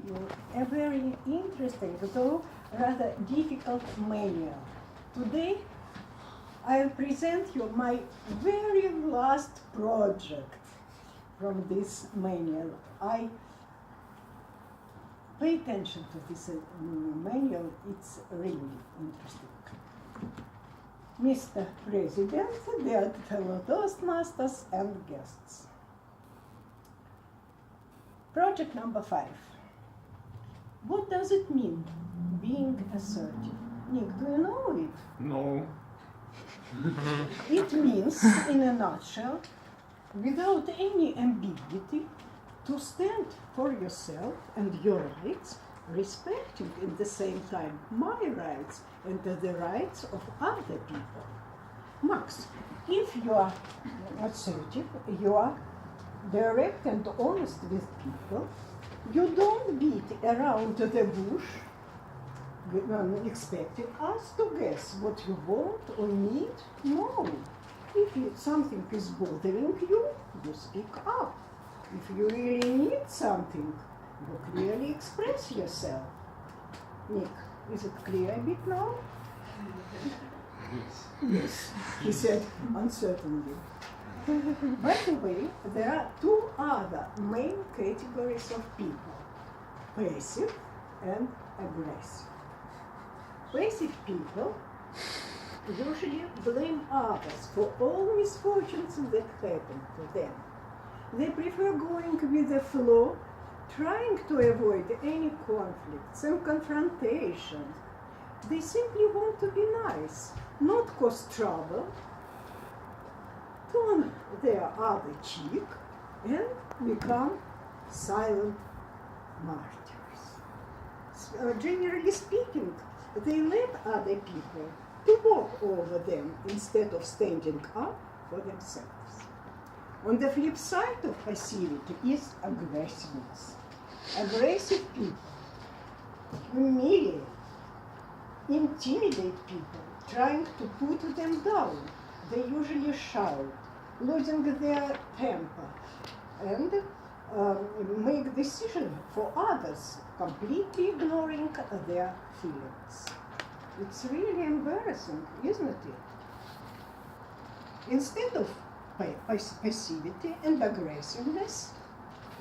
you a very interesting, though rather difficult manual. Today, I'll present you my very last project from this manual. I pay attention to this manual, it's really interesting. Mr. President, dear fellow Toastmasters and guests. Project number 5. What does it mean, being assertive? Nick, do you know it? No. It means, in a nutshell, without any ambiguity, to stand for yourself and your rights, respecting at the same time my rights and the rights of other people. Max, if you are assertive, you are direct and honest with people, you don't beat around the bush expecting us to guess what you want or need. No. If something is bothering you, you speak up. If you really need something, you clearly express yourself. Nick, is it clear a bit now? Yes, he said uncertainly. By the way, there are 2 other main categories of people: passive and aggressive. Passive people usually blame others for all misfortunes that happen to them. They prefer going with the flow, trying to avoid any conflicts and confrontations. They simply want to be nice, not cause trouble, turn their other cheek, and become silent martyrs. Generally speaking, they let other people to walk over them instead of standing up for themselves. On the flip side of passivity is aggressiveness. Aggressive people humiliate, intimidate people, trying to put them down. They usually shout, losing their temper, and make decisions for others, completely ignoring their feelings. It's really embarrassing, isn't it? Instead of passivity and aggressiveness,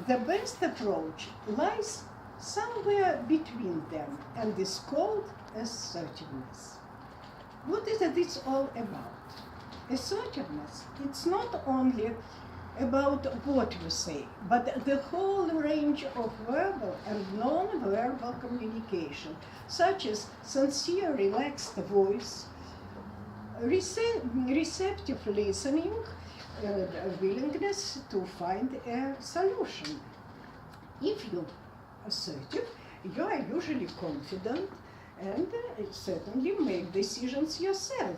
the best approach lies somewhere between them and is called assertiveness. What is this all about? Assertiveness, it's not only about what you say, but the whole range of verbal and non-verbal communication, such as sincere, relaxed voice, receptive listening, willingness to find a solution. If you're assertive, you are usually confident and certainly make decisions yourself.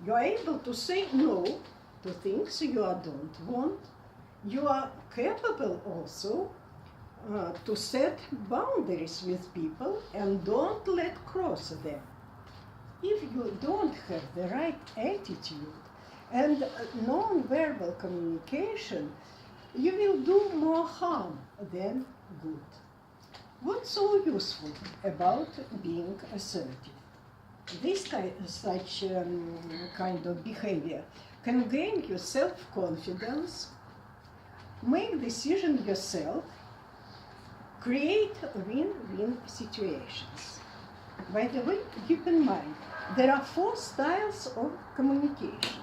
You are able to say no to things you don't want. You are capable also to set boundaries with people and don't let cross them. If you don't have the right attitude and non-verbal communication, you will do more harm than good. What's so useful about being assertive? This such kind of behavior can gain you self-confidence, make decisions yourself, create win-win situations. By the way, keep in mind, there are 4 styles of communication.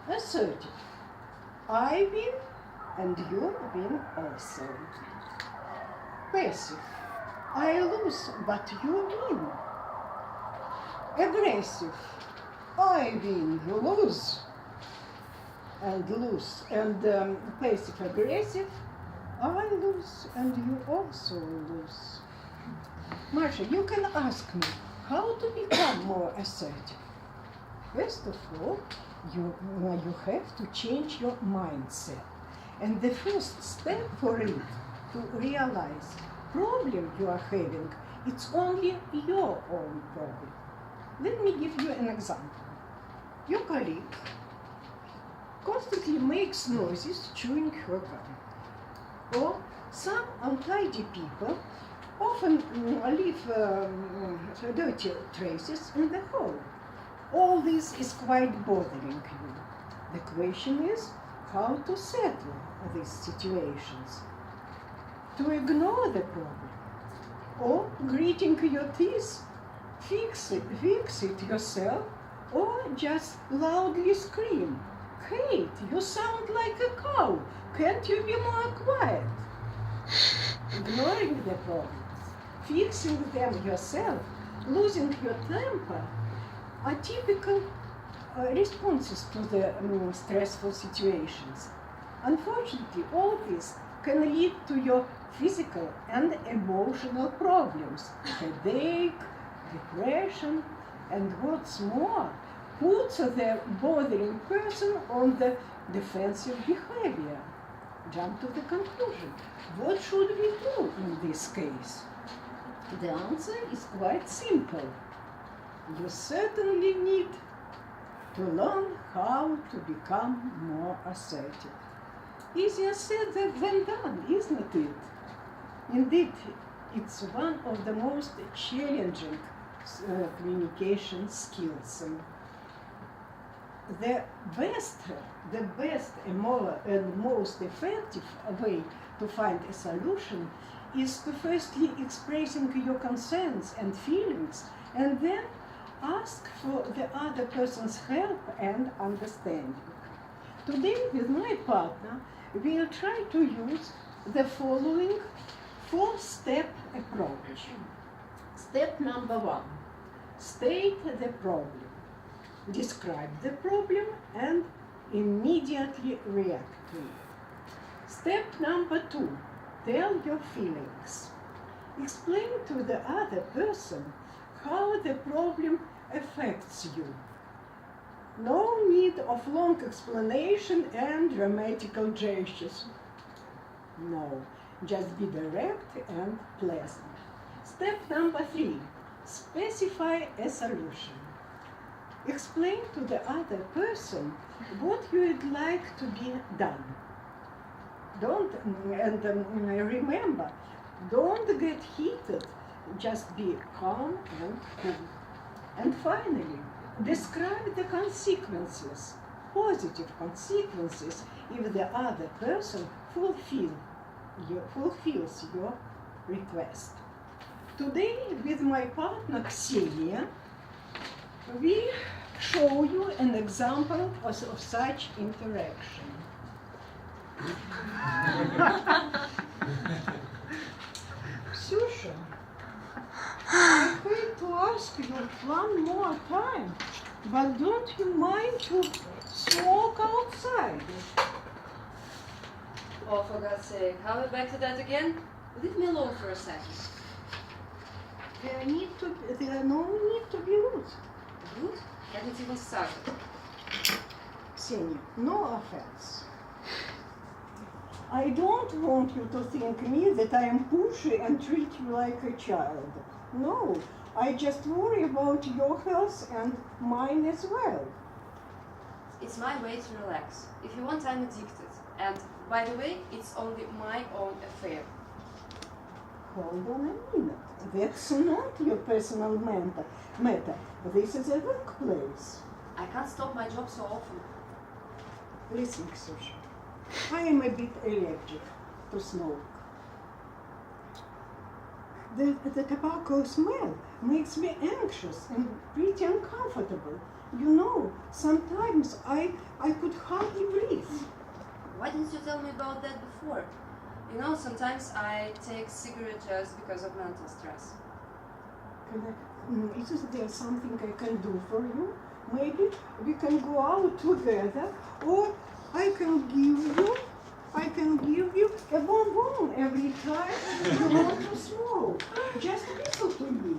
Assertive, I win and you win also. Passive, I lose but you win. Aggressive, I win, you lose. And passive aggressive, I lose and you also lose. Marsha, you can ask me how to become more assertive. First of all, you have to change your mindset. And the first step for it to realize problem you are having, it's only your own problem. Let me give you an example. Your colleague constantly makes noises chewing her gum. Or some untidy people often leave dirty traces in the home. All this is quite bothering you. The question is how to settle these situations. To ignore the problem, or gritting your teeth, fix it yourself, or just loudly scream, "Kate, you sound like a cow, can't you be more quiet?" Ignoring the problems, fixing them yourself, losing your temper are typical responses to the stressful situations. Unfortunately, all this can lead to your physical and emotional problems, headache, depression, and what's more, puts the bothering person on the defensive behavior. Jump to the conclusion. What should we do in this case? The answer is quite simple. You certainly need to learn how to become more assertive. Easier said than done, isn't it? Indeed, it's one of the most challenging communication skills. The best and most effective way to find a solution is to firstly expressing your concerns and feelings, and then ask for the other person's help and understanding. Today, with my partner, we'll try to use the following 4-step approach. Step number 1, state the problem. Describe the problem and immediately react to it. Step number 2, tell your feelings. Explain to the other person how the problem affects you. No need of long explanation and dramatical gestures. No, just be direct and pleasant. Step number 3, specify a solution. Explain to the other person what you would like to be done. Remember, don't get heated, just be calm and cool. And finally, describe the consequences, positive consequences, if the other person fulfills your request. Today, with my partner Ksenia, we show you an example of such interaction. Susha, I hate to ask you one more time, but don't you mind to smoke outside? Oh, for God's sake, how are we back to that again? Leave me alone for a second. There no need to be rude. Rude? Haven't even started. Ksenia, no offense. I don't want you to think me that I am pushy and treat you like a child. No, I just worry about your health and mine as well. It's my way to relax. If you want, I'm addicted. And, by the way, it's only my own affair. Hold on a minute. That's not your personal matter. This is a workplace. I can't stop my job so often. Listen, Ksusha, I am a bit allergic to smoke. The tobacco smell makes me anxious and pretty uncomfortable. You know, sometimes I could hardly breathe. Why didn't you tell me about that before? You know, sometimes I take cigarettes just because of mental stress. Is there something I can do for you? Maybe we can go out together, or I can give you a bonbon every time you want to smoke. Just listen to me.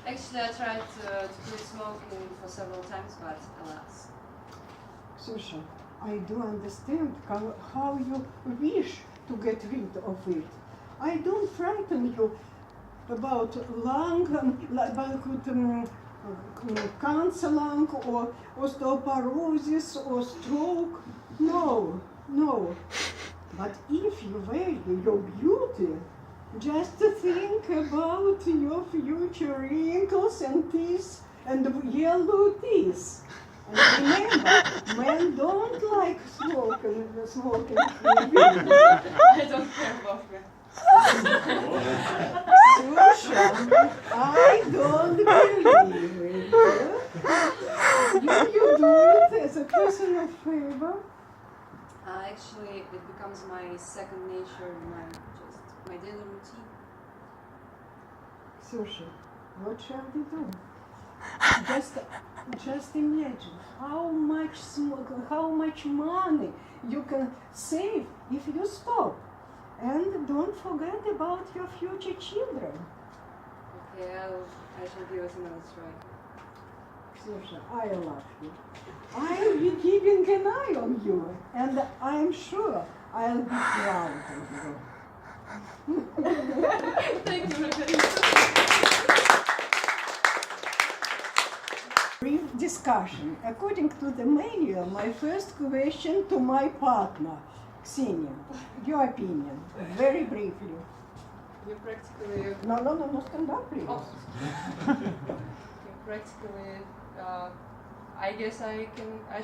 Actually, I tried to quit smoking for several times, but alas. Susha, I do understand how you wish to get rid of it. I don't frighten you about cancer lung or osteoporosis or stroke. No. But if you value your beauty, just think about your future wrinkles and teeth and yellow teeth. And remember, men don't like smoking. I don't care about me. Susha, I don't believe it. You do it as a personal favor? Actually, it becomes my second nature, my daily routine. Susha, what shall we do? Just imagine how much money you can save if you stop. And don't forget about your future children. Okay, I shall give it another try. Susha, I love you. I'll be keeping an eye on you, and I'm sure I'll be proud of you. Thank you, Margarita. Brief discussion. According to the manual, my first question to my partner, Ksenia, your opinion, very briefly. You practically... No, stand up, please. Oh. Practically, I guess I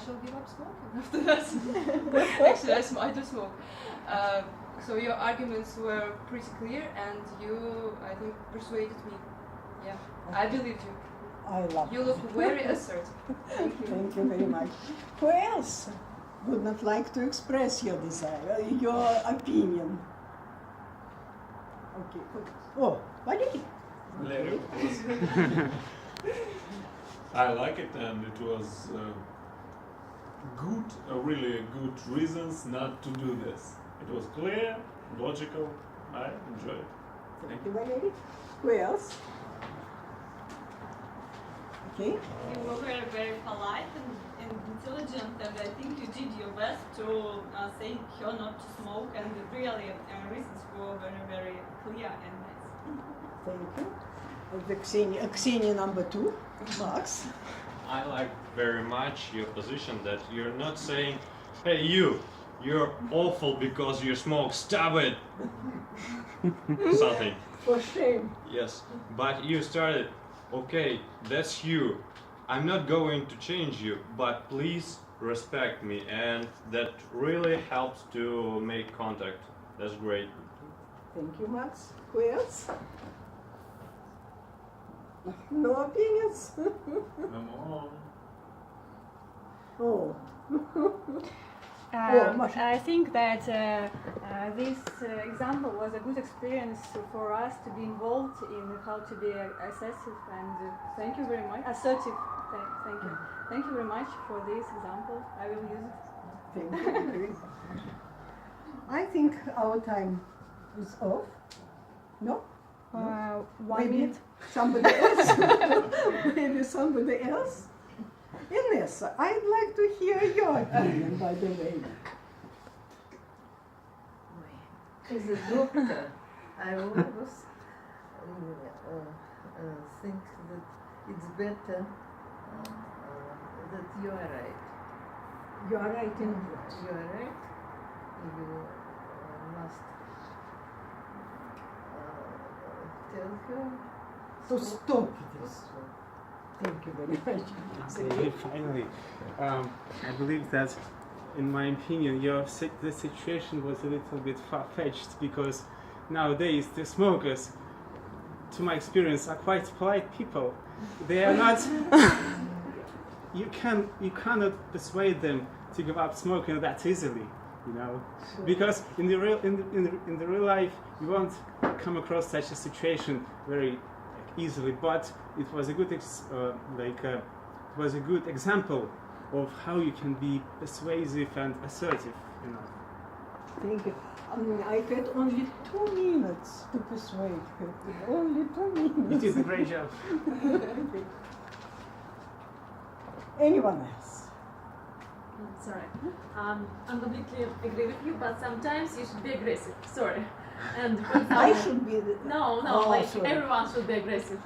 shall give up smoking after that. Actually, I do smoke. So your arguments were pretty clear, and you, I think, persuaded me. Yeah, I believe you. I love You look very assertive. Thank you. Thank you very much. Who else would not like to express your desire, your opinion? Okay. Oh, Valeri. Larry, of course. I like it, and it was really good reasons not to do this. It was clear, logical. I enjoyed it. Thank you, Valeri. Who else? Okay. You were very, very polite and intelligent, and I think you did your best to say her not to smoke, and really reasons were very, very clear and nice. Thank you. The Ksenia number 2, Max. I like very much your position that you're not saying, hey you're awful because you smoke, stop it! Something. For shame. Yes, but you started, okay, that's you. I'm not going to change you, but please respect me, and that really helps to make contact. That's great. Thank you, Max. Who else? No opinions? Come on. Oh. I think that this example was a good experience for us to be involved in how to be assertive, and thank you very much. Assertive. Thank you. Thank you very much for this example. I will use it. Thank you. I think our time is off. No? 1 minute. Somebody else? Maybe somebody else? Ines, I'd like to hear your opinion, by the way. As a doctor, I always think that it's better that you are right. You are right in what? You are right. You must tell her To stop this. Thank you very much. Okay, finally, I believe that, in my opinion, the situation was a little bit far-fetched, because nowadays the smokers, to my experience, are quite polite people. They are not. You cannot persuade them to give up smoking that easily, you know, Sure. because in the real life you won't come across such a situation very easily. But it was a good example of how you can be persuasive and assertive, you know. Thank you. I had only 2 minutes to persuade her. Only 2 minutes. You did a great job. Anyone else? Sorry. I'm completely agree with you, but sometimes you should be aggressive. Sorry. And for example, I should be the... No, Oh, like sorry. everyone should be aggressive.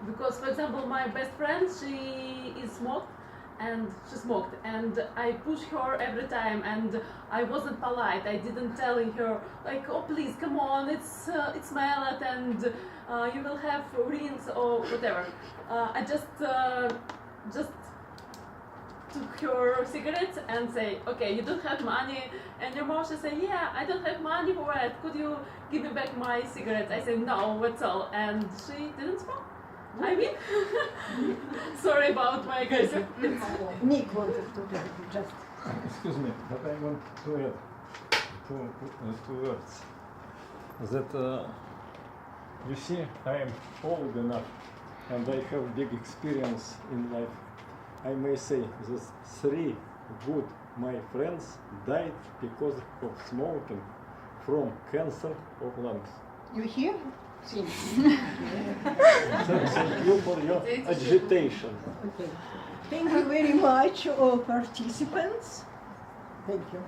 Because, for example, my best friend, she is smoked, and she smoked, and I pushed her every time, and I wasn't polite. I didn't telling her like, oh please come on, it's Smelat, and you will have rings or whatever. I just took her cigarettes and say, okay, you don't have money anymore. She said, yeah, I don't have money for it. Could you give me back my cigarettes? I said, no, that's all. And she didn't smoke. I mean, sorry about my aggressive. Nick wanted to just. Excuse me, but I want to add two words. That you see, I am old enough and I have big experience in life. I may say that 3 good my friends died because of smoking from cancer of lungs. You hear? Sim. Thank you for your agitation. Okay. Thank you very much, all participants. Thank you.